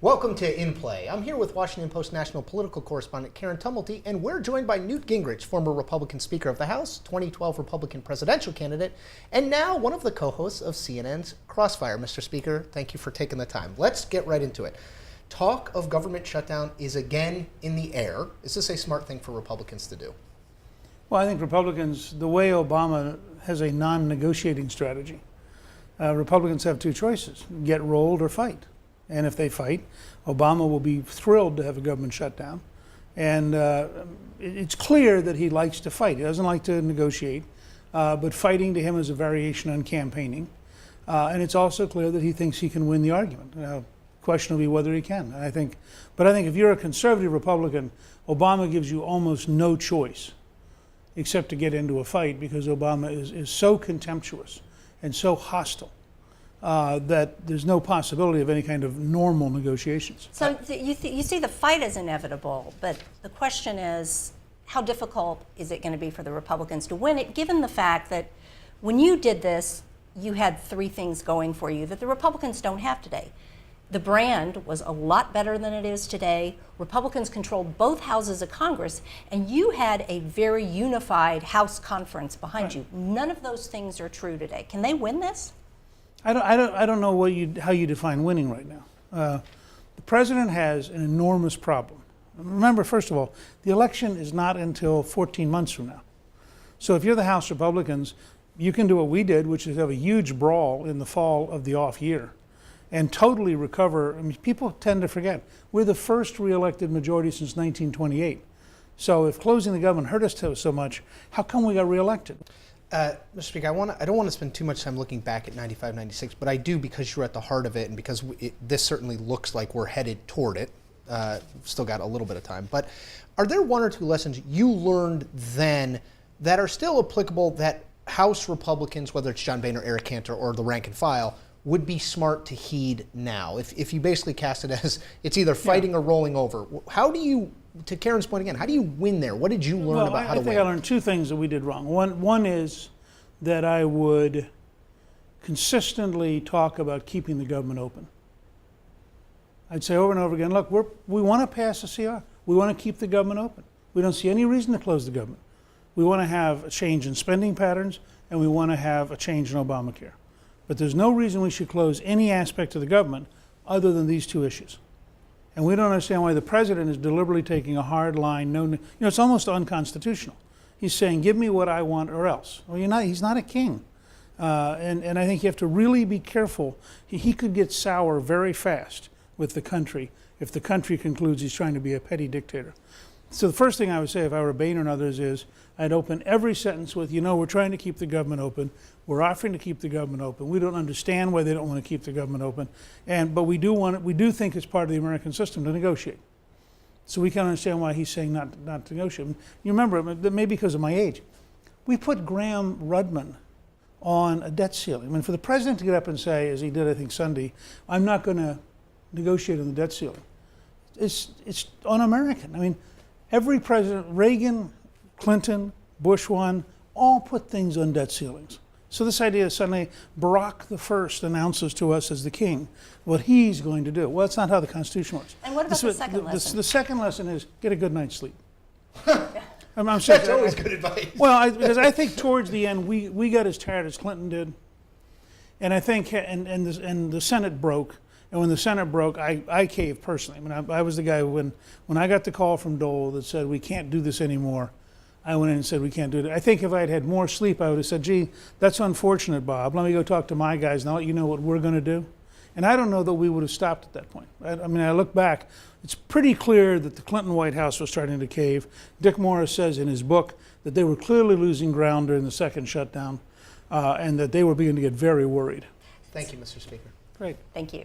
Welcome to In Play. I'm here with Washington Post national political correspondent Karen Tumulty, and we're joined by Newt Gingrich, former Republican Speaker of the House, 2012 Republican presidential candidate, and now one of the co-hosts of CNN's Crossfire. Mr. Speaker, thank you for taking the time. Let's get right into it. Talk of government shutdown is again in the air. Is this a smart thing for Republicans to do? Well, I think Republicans, the way Obama has a non-negotiating strategy, Republicans have two choices: get rolled or fight. And if they fight, Obama will be thrilled to have a government shutdown. And it's clear that he likes to fight. He doesn't like to negotiate, but fighting to him is a variation on campaigning. And it's also clear that he thinks he can win the argument. Now, question will be whether he can. But I think if you're a conservative Republican, Obama gives you almost no choice except to get into a fight, because Obama is so contemptuous and so hostile that there's no possibility of any kind of normal negotiations. So you see the fight as inevitable, but the question is, how difficult is it going to be for the Republicans to win it, given the fact that when you did this, you had three things going for you that the Republicans don't have today. The brand was a lot better than it is today. Republicans controlled both houses of Congress, and you had a very unified House conference behind you. None of those things are true today. Can they win this? I don't know how you define winning right now. The president has an enormous problem. Remember, first of all, the election is not until 14 months from now. So if you're the House Republicans, you can do what we did, which is have a huge brawl in the fall of the off year and totally recover. I mean, people tend to forget, we're the first re-elected majority since 1928. So if closing the government hurt us so much, how come we got re-elected? Mr. Speaker, I don't want to spend too much time looking back at 95, 96, but I do, because you're at the heart of it and because this certainly looks like we're headed toward it. Still got a little bit of time. But are there one or two lessons you learned then that are still applicable that House Republicans, whether it's John Boehner, Eric Cantor, or the rank and file, would be smart to heed now? If you basically cast it as it's either fighting or rolling over, how do you, to Karen's point again, how do you win there? What did you learn about how to win? I think I learned two things that we did wrong. One is that I would consistently talk about keeping the government open. I'd say over and over again, look, we want to pass a CR. We want to keep the government open. We don't see any reason to close the government. We want to have a change in spending patterns, and we want to have a change in Obamacare. But there's no reason we should close any aspect of the government other than these two issues. And we don't understand why the president is deliberately taking a hard line. It's almost unconstitutional. He's saying, give me what I want or else. Well, he's not a king. And I think you have to really be careful. He could get sour very fast with the country if the country concludes he's trying to be a petty dictator. So the first thing I would say if I were Boehner and others is, I'd open every sentence with, we're trying to keep the government open. We're offering to keep the government open. We don't understand why they don't want to keep the government open. But we do think it's part of the American system to negotiate. So we can understand why he's saying not to negotiate. You remember, maybe because of my age, we put Graham Rudman on a debt ceiling. I mean, for the president to get up and say, as he did, I think, Sunday, I'm not going to negotiate on the debt ceiling, it's un-American. I mean, every president, Reagan, Clinton, Bush one, all put things on debt ceilings. So this idea suddenly Barack the First announces to us as the king what he's going to do. Well, that's not how the Constitution works. And what about the second lesson? The second lesson is get a good night's sleep. I'm saying that's always good advice. Well, because I think towards the end we got as tired as Clinton did, and I think and the Senate broke. And when the Senate broke, I caved personally. I mean, I was the guy when I got the call from Dole that said we can't do this anymore. I went in and said we can't do it. I think if I had more sleep, I would have said, gee, that's unfortunate, Bob. Let me go talk to my guys and I'll let you know what we're going to do. And I don't know that we would have stopped at that point. I mean, I look back, it's pretty clear that the Clinton White House was starting to cave. Dick Morris says in his book that they were clearly losing ground during the second shutdown and that they were beginning to get very worried. Thank you, Mr. Speaker. Great. Thank you.